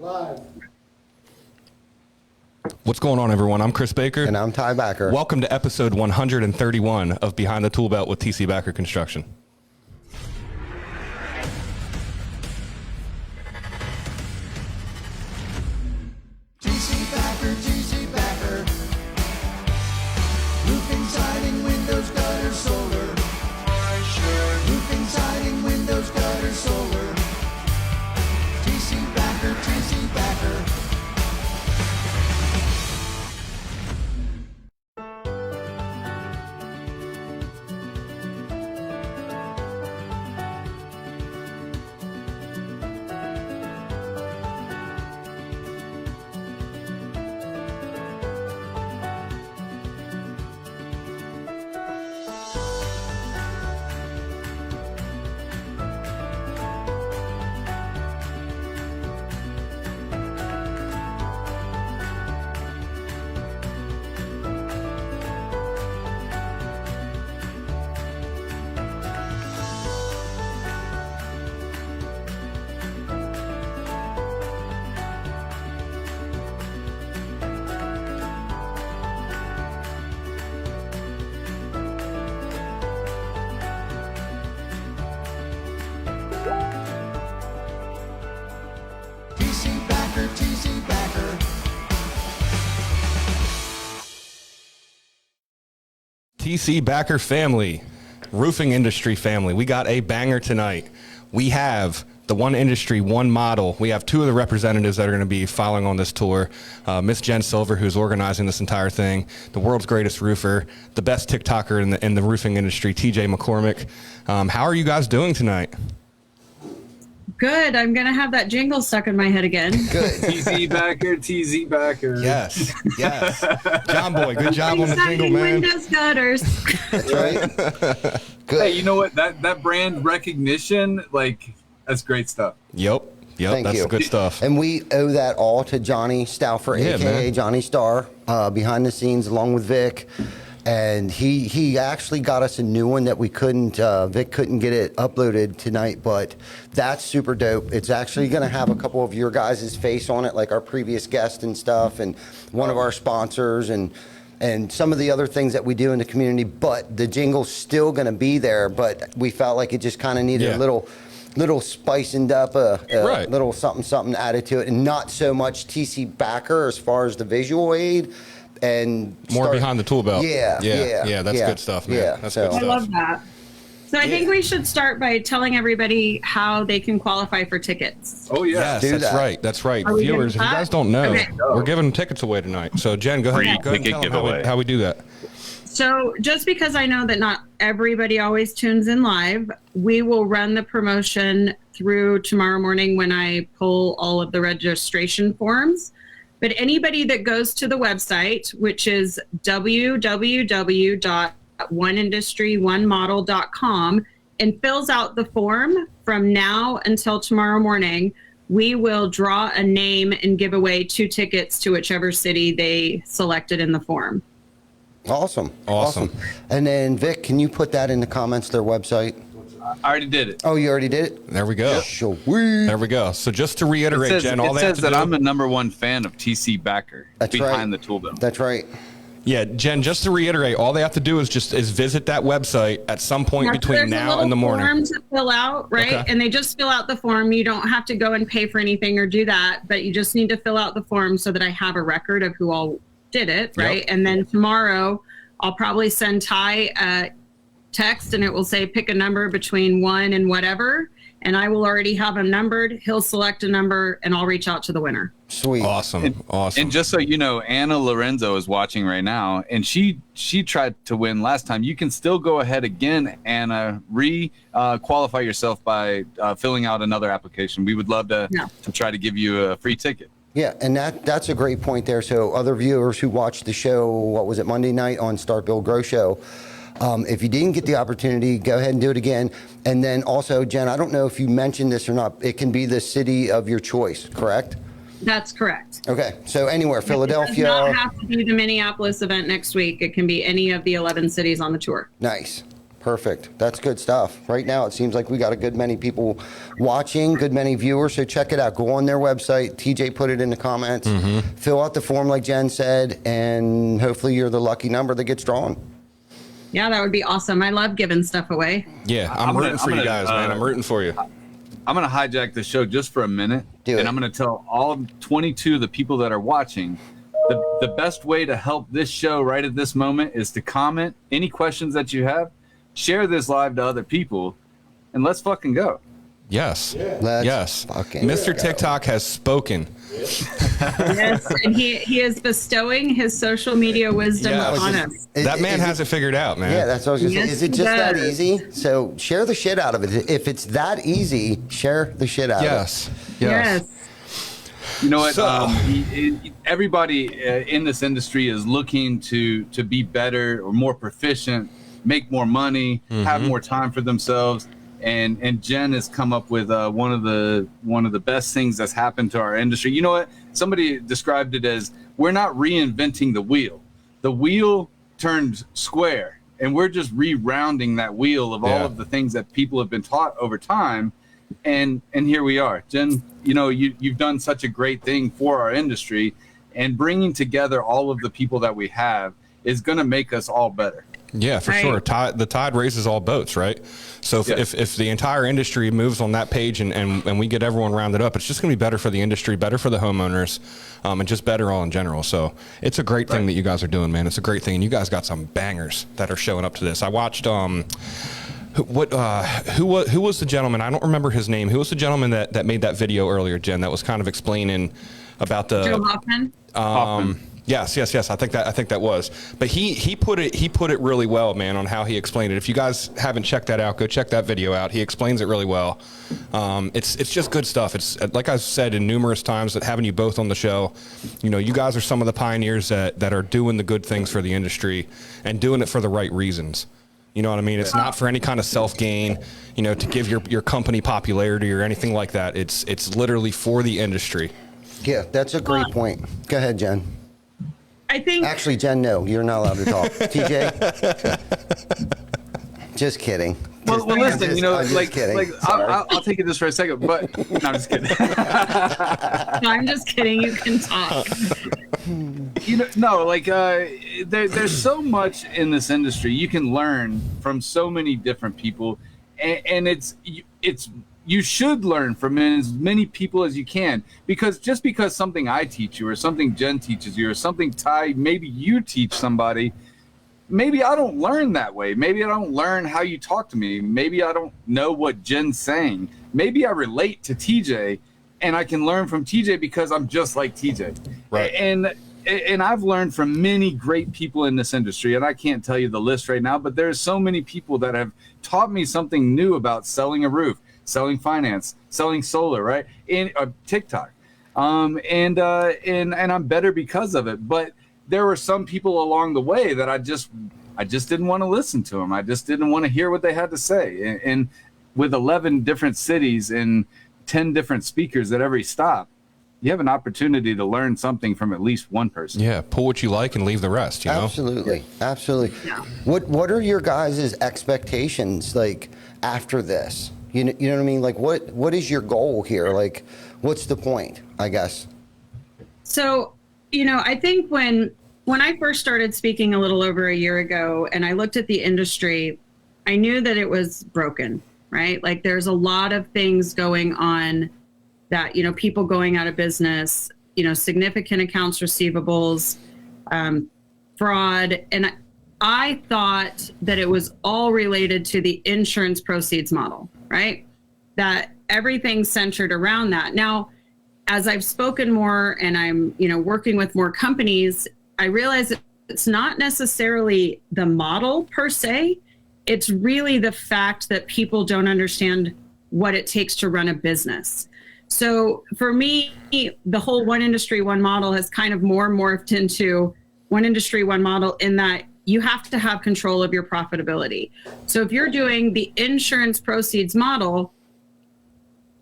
Live. What's going on, everyone? I'm Chris Baker. And I'm Ty Backer. Welcome to episode 131 of Behind the Tool Belt with TC Backer Construction. TC Backer. Roofing, siding, windows, gutters, solar. Roofing, siding, windows, gutters, solar. TC Backer, TC Backer. TC Backer, TC Backer. TC Backer family, roofing industry family. We got a banger tonight. We have the one industry, one model. We have two of the representatives that are going to be following on this tour. Miss Jen Silver, who's organizing this entire thing, the world's greatest roofer, the best TikToker in the roofing industry, TJ McCormack. How are you guys doing tonight? Good. I'm going to have that jingle stuck in my head again. Good. TZ Backer, TZ Backer. Yes, yes. John Boy, good job on the Siding, jingle, man. windows, gutters. That's right. Good. Hey, you know what? That brand recognition, like, that's great stuff. Yep, Thank that's you. good stuff. And we owe that all to Johnny Stauffer, Yeah, a.k.a. man. Johnny Star, behind the scenes along with Vic. And he actually got us a new one that we couldn't, Vic couldn't get it uploaded tonight, but that's super dope. It's actually going to have a couple of your guys' face on it, like our previous guest and stuff, and one of our sponsors and some of the other things that we do in the community, but the jingle's still going to be there, but we felt like it just kind of needed Yeah. a little spicing up, Right. little something added to it, and not so much TC Backer as far as the visual aid, and More behind the tool belt. Yeah, That's good stuff, man. Yeah, That's so- good I stuff. love that. So I think we should start by telling everybody how they can qualify for tickets. Oh, yeah. Yes, Do that's that. right. That's right. Are we Viewers, if doing you that? guys don't know, Okay. we're giving tickets away tonight. So, Jen, go ahead, Okay. go ahead and Free tell them ticket how we giveaway. do that. So just because I know that not everybody always tunes in live, we will run the promotion through tomorrow morning when I pull all of the registration forms. But anybody that goes to the website, which is www.oneindustry1model.com, and fills out the form from now until tomorrow morning, we will draw a name and give away 2 tickets to whichever city they selected in the form. Awesome. Awesome. And then Vic, can you put that in the comments, their website? I already did it. Oh, you already did it? There we go. Sweet. There we go. So just to It reiterate, says, Jen, all they have to that do. I'm the #1 fan of TC Backer That's behind right. the tool belt. That's right. Yeah, Jen, just to reiterate, all they have to do is visit that website at some point Yeah, so between there's a now little and the morning. form to fill out, right? Okay. And they just fill out the form. You don't have to go and pay for anything or do that, but you just need to fill out the form so that I have a record of who all did it, right? Yep. And then tomorrow, I'll probably send Ty a text, and it will say pick a number between 1 and whatever, and I will already have him numbered. He'll select a number, and I'll reach out to the winner. Sweet. Awesome. Awesome. And just so you know, Anna Lorenzo is watching right now, and she tried to win last time. You can still go ahead again, Anna, qualify yourself by filling out another application. We would love to try to give you a free ticket. Yeah, and that's a great point there. So other viewers who watched the show, what was it, Monday night on Start Bill Grow Show, if you didn't get the opportunity, go ahead and do it again. And then also, Jen, I don't know if you mentioned this or not, it can be the city of your choice, correct? That's correct. Okay, so anywhere, Philadelphia. It does not have to be the Minneapolis event next week. It can be any of the 11 cities on the tour. Nice. Perfect. That's good stuff. Right now, it seems like we got a good many people watching, good many viewers. So check it out. Go on their website. TJ put it in the comments. Fill out the form like Jen said, and hopefully you're the lucky number that gets drawn. Yeah, that would be awesome. I love giving stuff away. Yeah, I'm rooting for you guys, man. I'm rooting for you. I'm going to hijack the show just for a minute. Do it. I'm going to tell all 22 of the people that are watching the best way to help this show right at this moment is to comment any questions that you have, share this live to other people, and let's fucking go. Yes. Let's Yes. fucking Mr. go. TikTok has spoken. Yes, and he is bestowing his social media wisdom Yes. on us. That man has it figured out, man. Yeah, that's what I was going to Yes, say. Is it he just that does. easy? So share the shit out of it. If it's that easy, share the shit out Yes. of it. Yes. You know what? So- Everybody in this industry is looking to be better or more proficient, make more money, have more time for themselves. And Jen has come up with one of the best things that's happened to our industry. You know what? Somebody described it as we're not reinventing the wheel. The wheel turned square, and we're just rerounding that wheel of all Yeah. of the things that people have been taught over time. And here we are. Jen, you know, you've done such a great thing for our industry, and bringing together all of the people that we have is going to make us all better. Yeah, for Right. sure. The tide raises all boats, right? So Yes. if the entire industry moves on that page and we get everyone rounded up, it's just going to be better for the industry, better for the homeowners, and just better all in general. So it's a great thing that you guys are doing, man. It's a great thing. And you guys got some bangers that are showing up to this. I watched who was the gentleman? I don't remember his name. Who was the gentleman that made that video earlier, Jen, that was kind of explaining about the Joe Hoffman. Hoffman. Yes. I think that was. But he put it really well, man, on how he explained it. If you guys haven't checked that out, go check that video out. He explains it really well. It's just good stuff. It's like I've said in numerous times that having you both on the show, you know, you guys are some of the pioneers that are doing the good things for the industry and doing it for the right reasons. You know what I mean? It's not for any kind of self-gain, you know, to give your company popularity or anything like that. It's literally for the industry. Yeah, that's a great point. Go ahead, Jen. I think Actually, Jen, no, you're not allowed to talk. TJ? Just kidding. Well, listen, you know, I'm just like kidding. Sorry. I'll take it just for a second, but no, I'm just kidding. no, I'm just kidding. You can talk. You know, no, like there's so much in this industry you can learn from so many different people, and you should learn from as many people as you can, because just because something I teach you or something Jen teaches you or something Ty maybe you teach somebody, maybe I don't learn that way. Maybe I don't learn how you talk to me. Maybe I don't know what Jen's saying. Maybe I relate to TJ and I can learn from TJ because I'm just like TJ. Right. And I've learned from many great people in this industry, and I can't tell you the list right now, but there's so many people that have taught me something new about selling a roof, selling finance, selling solar, right? In TikTok. And I'm better because of it. But there were some people along the way that I just didn't want to listen to them. I just didn't want to hear what they had to say. And with 11 different cities and 10 different speakers at every stop, you have an opportunity to learn something from at least one person. Yeah, pull what you like and leave the rest, you know? Absolutely. Yeah. What are your guys' expectations like after this? You know what I mean? Like what is your goal here? Like what's the point, I guess? So, you know, I think when I first started speaking a little over a year ago and I looked at the industry, I knew that it was broken, right? Like there's a lot of things going on that, you know, people going out of business, you know, significant accounts receivables, fraud. And I thought that it was all related to the insurance proceeds model, right? That everything centered around that. Now, as I've spoken more and I'm, you know, working with more companies, I realize that it's not necessarily the model per se. It's really the fact that people don't understand what it takes to run a business. So for me, the whole one industry, one model has kind of more morphed into one industry, one model in that you have to have control of your profitability. So if you're doing the insurance proceeds model,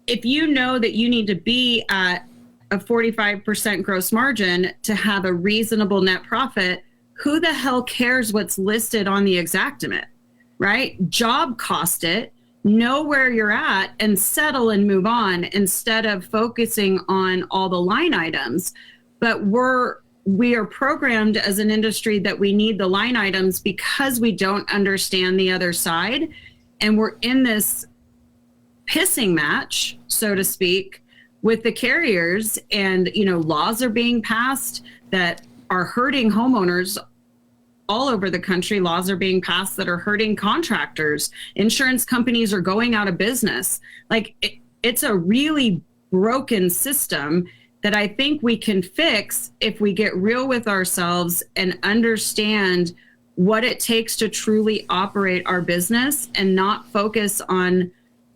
if you know that you need to be at a 45% gross margin to have a reasonable net profit, who the hell cares what's listed on the Xactimate? right? Job cost it, know where you're at and settle and move on instead of focusing on all the line items. But we are programmed as an industry that we need the line items because we don't understand the other side. And we're in this pissing match, so to speak, with the carriers, and laws are being passed that are hurting homeowners all over the country. Laws are being passed that are hurting contractors. Insurance companies are going out of business. Like it's a really broken system that I think we can fix if we get real with ourselves and understand what it takes to truly operate our business and not focus on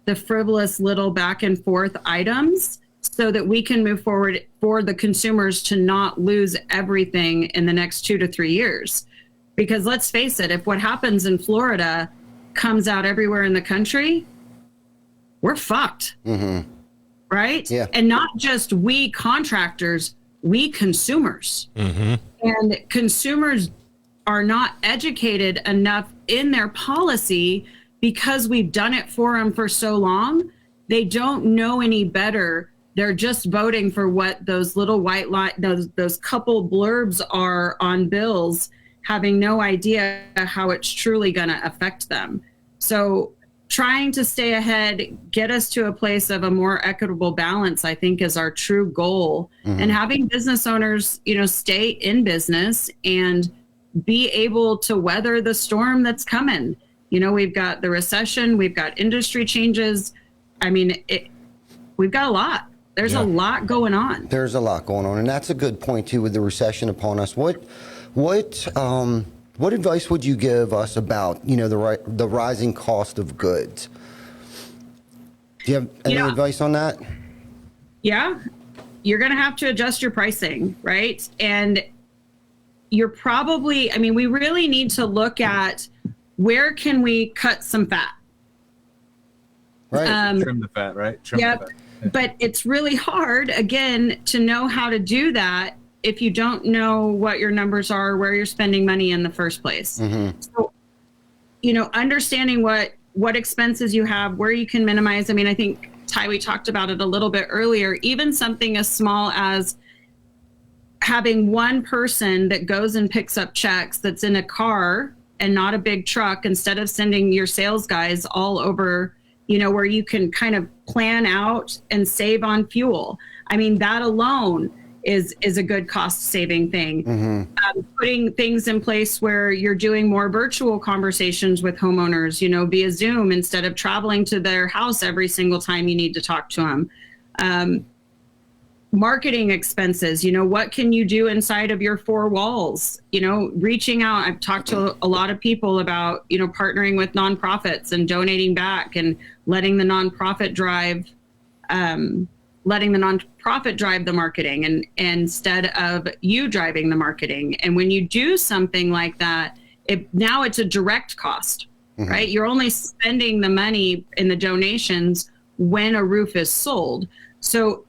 the frivolous little back and forth items, so that we can move forward for the consumers to not lose everything in the next 2 to 3 years. Because let's face it, if what happens in Florida comes out everywhere in the country, we're fucked. Mm-hmm. Right? Yeah. And not just we contractors, we consumers. Mm-hmm. And consumers are not educated enough in their policy because we've done it for them for so long. They don't know any better. They're just voting for what those little white line, those couple blurbs are on bills, having no idea how it's truly going to affect them. So trying to stay ahead, get us to a place of a more equitable balance, I think, is our true goal. Mm-hmm. And having business owners, stay in business and be able to weather the storm that's coming. We've got the recession, we've got industry changes. I mean, we've got a lot. There's a lot going on. There's a lot going on, and that's a good point too with the recession upon us. What advice would you give us about the rising cost of goods? Do you have any advice on that? Yeah, you're going to have to adjust your pricing, right? And you're probably, we really need to look at where can we cut some fat. Right. Trim the fat, right? Trim Yep. the fat. But it's really hard, again, to know how to do that if you don't know what your numbers are, where you're spending money in the first place. Mm-hmm. So, understanding what expenses you have, where you can minimize. I think, Ty, we talked about it a little bit earlier, even something as small as having one person that goes and picks up checks that's in a car and not a big truck, instead of sending your sales guys all over, where you can kind of plan out and save on fuel. That alone is a good cost saving thing. Mm-hmm. Putting things in place where you're doing more virtual conversations with homeowners, via Zoom, instead of traveling to their house every single time you need to talk to them. Marketing expenses, what can you do inside of your four walls? Reaching out. I've talked to a lot of people about, partnering with nonprofits and donating back and letting the nonprofit drive the marketing and instead of you driving the marketing. And when you do something like that, now it's a direct cost, mm-hmm. right? You're only spending the money in the donations when a roof is sold. So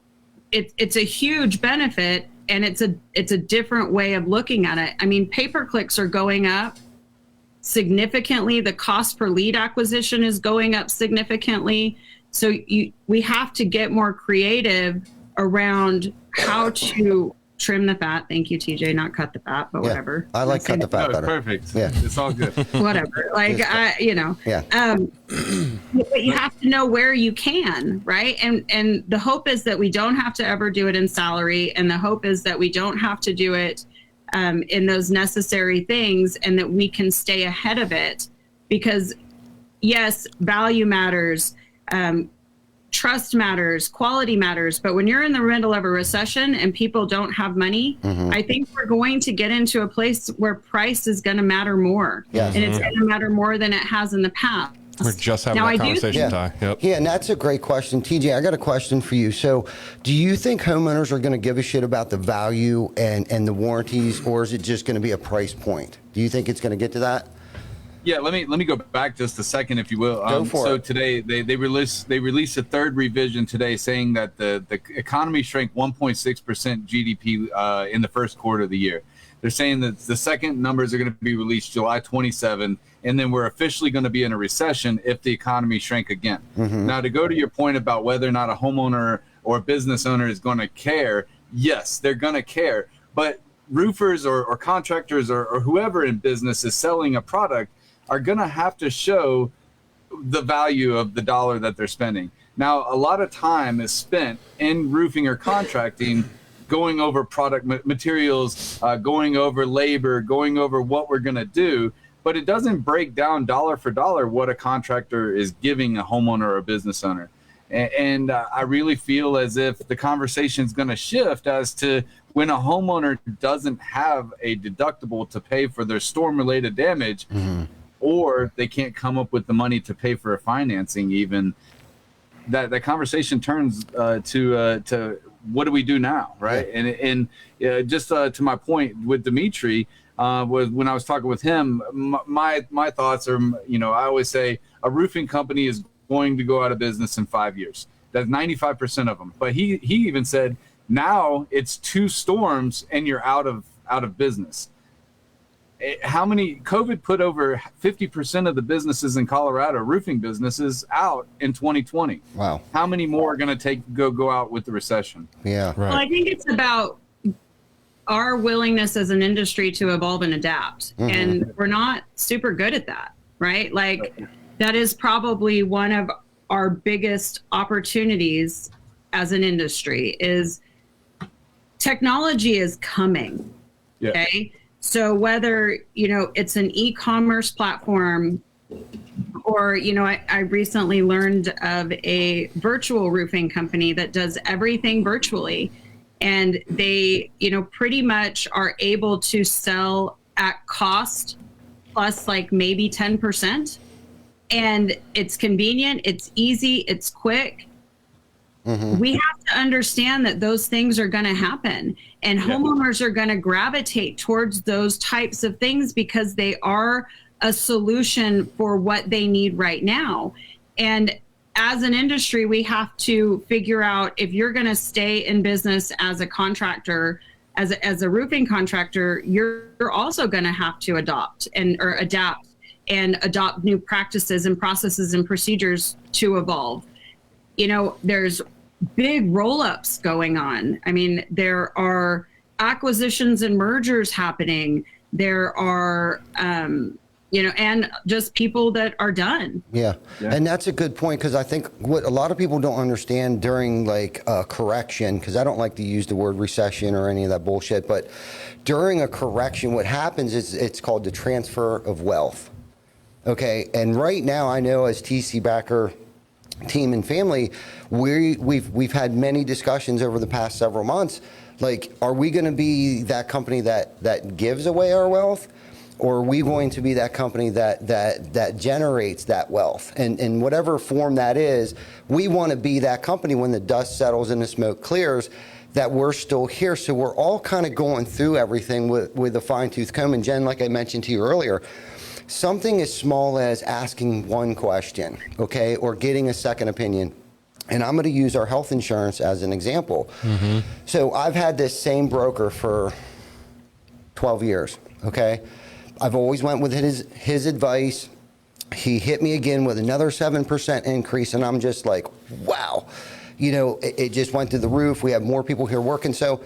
it's a huge benefit, and it's a different way of looking at it. Pay-per-clicks are going up significantly. The cost per lead acquisition is going up significantly. So we have to get more creative around how to trim the fat. Thank you, TJ, not cut the fat, but whatever. I like cut the fat better. Perfect. Yeah. It's all good. Whatever. Yeah. But you have to know where you can, right? And the hope is that we don't have to ever do it in salary. And the hope is that we don't have to do it in those necessary things, and that we can stay ahead of it. Because yes, value matters. Trust matters, quality matters, but when you're in the middle of a recession and people don't have money, mm-hmm. I think we're going to get into a place where price is going to matter more. Yes. And it's going to matter more than it has in the past. We're just having that conversation, Ty. Yep. Yeah, and that's a great question. TJ, I got a question for you. So do you think homeowners are going to give a shit about the value and the warranties, or is it just going to be a price point? Do you think it's going to get to that? Yeah, let me go back just a second, if you will. Go for so it. Today they released a third revision today, saying that the economy shrank 1.6% GDP in the first quarter of the year. They're saying that the second numbers are going to be released July 27, and then we're officially going to be in a recession if the economy shrank again. Now, to go to your point about whether or not a homeowner or a business owner is going to care, yes, they're going to care. But roofers or contractors or whoever in business is selling a product are going to have to show the value of the dollar that they're spending. Now, a lot of time is spent in roofing or contracting going over product materials, going over labor, going over what we're going to do, but it doesn't break down dollar for dollar what a contractor is giving a homeowner or a business owner. And I really feel as if the conversation is going to shift as to when a homeowner doesn't have a deductible to pay for their storm-related damage, or they can't come up with the money to pay for a financing even, that conversation turns to what do we do now, right? Yeah. And just to my point with Dimitri, when I was talking with him, my thoughts are, I always say a roofing company is going to go out of business in 5 years. That's 95% of them. But he even said now it's 2 storms and you're out of business. How many COVID put over 50% of the businesses in Colorado, roofing businesses, out in 2020? Wow. How many more are going to go out with the recession? Yeah. Right. Well, I think it's about our willingness as an industry to evolve and adapt. And we're not super good at that, right? Like that is probably one of our biggest opportunities as an industry is technology is coming. Yeah. Okay. So whether, it's an e-commerce platform or, I recently learned of a virtual roofing company that does everything virtually. And they, pretty much are able to sell at cost plus like maybe 10%. And it's convenient, it's easy, it's quick. We have to understand that those things are going to happen, and homeowners are going to gravitate towards those types of things because they are a solution for what they need right now. And as an industry, we have to figure out if you're going to stay in business as a contractor, as a roofing contractor, you're also going to have to adapt and adopt new practices and processes and procedures to evolve. There's big roll-ups going on. I mean, there are acquisitions and mergers happening. There are, and just people that are done. Yeah. And that's a good point, because I think what a lot of people don't understand during like a correction, because I don't like to use the word recession or any of that bullshit, but during a correction, what happens is it's called the transfer of wealth. Okay. And right now, I know as TC Backer team and family, we've had many discussions over the past several months. Like, are we going to be that company that gives away our wealth, or are we going to be that company that generates that wealth? And in whatever form that is, we want to be that company when the dust settles and the smoke clears, that we're still here. So we're all kind of going through everything with a fine-tooth comb. And Jen, like I mentioned to you earlier, something as small as asking one question, okay, or getting a second opinion. And I'm going to use our health insurance as an example. So I've had this same broker for 12 years, okay? I've always went with his advice. He hit me again with another 7% increase, and I'm just like, wow. It just went through the roof. We have more people here working. So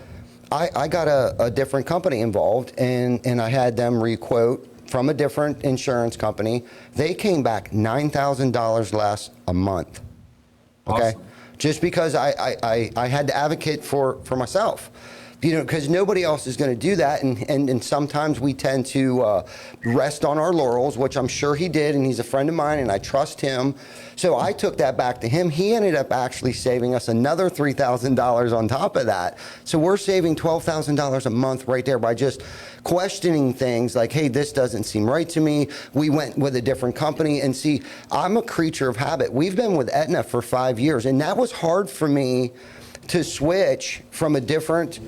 I got a different company involved, and I had them requote from a different insurance company. They came back $9,000 less a month. Okay. Awesome. Just because I had to advocate for myself, because nobody else is going to do that. And sometimes we tend to rest on our laurels, which I'm sure he did. And he's a friend of mine and I trust him. So I took that back to him. He ended up actually saving us another $3,000 on top of that. So we're saving $12,000 a month right there by just questioning things like, hey, this doesn't seem right to me. We went with a different company. And see, I'm a creature of habit. We've been with Aetna for 5 years, and that was hard for me to switch from a different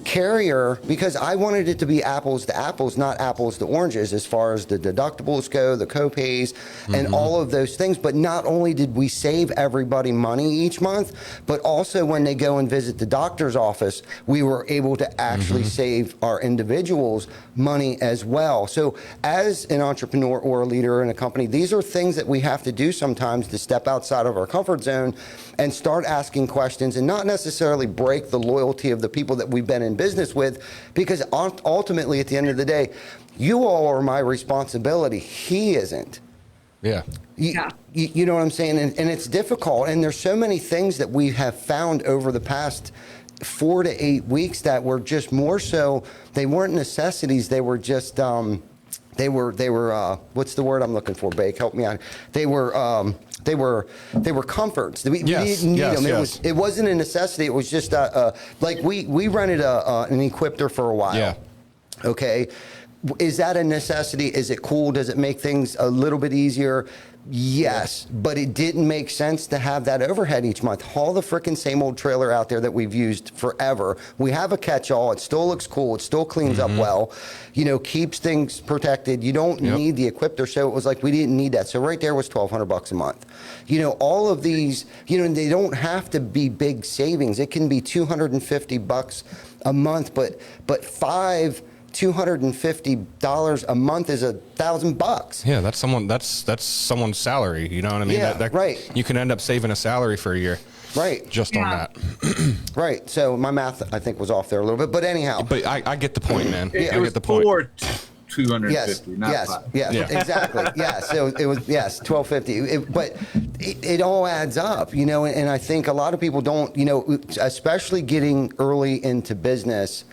carrier, because I wanted it to be apples to apples, not apples to oranges, as far as the deductibles go, the copays, and all of those things. But not only did we save everybody money each month, but also when they go and visit the doctor's office, we were able to actually save our individuals money as well. So as an entrepreneur or a leader in a company, these are things that we have to do sometimes to step outside of our comfort zone and start asking questions, and not necessarily break the loyalty of the people that we've been in business with, because ultimately at the end of the day, you all are my responsibility. He isn't. Yeah. You know what I'm saying? And it's difficult. And there's so many things that we have found over the past 4 to 8 weeks that were just more so, they weren't necessities. They were just, they were what's the word I'm looking for, Bake? Help me out. They were comforts. We Yes, didn't need yes, them. yes. It wasn't a necessity. It was just like we rented an Equipter for a while. Yeah. Okay. Is that a necessity? Is it cool? Does it make things a little bit easier? Yes, but it didn't make sense to have that overhead each month. Haul the frickin' same old trailer out there that we've used forever. We have a catch-all. It still looks cool. It still cleans up well. You know, keeps things protected. You don't need the Equipter, so it was like we didn't need that. So right there was $1,200 a month. You know, all of these, you know, they don't have to be big savings. It can be $250 a month, but $250 a month is $1,000. Yeah, that's someone's salary. You know what I mean? Yeah, right. You can end up saving a salary for a year. Right. Just on that. Right. So my math, I think, was off there a little bit, but anyhow. But I get the point, man. It I was get the point. for 250, Yes, not yes, 5. yes, Yeah. exactly. Yeah, so it was, yes, 1250. But it all adds up, you know, and I think a lot of people don't, you know, especially getting early into business,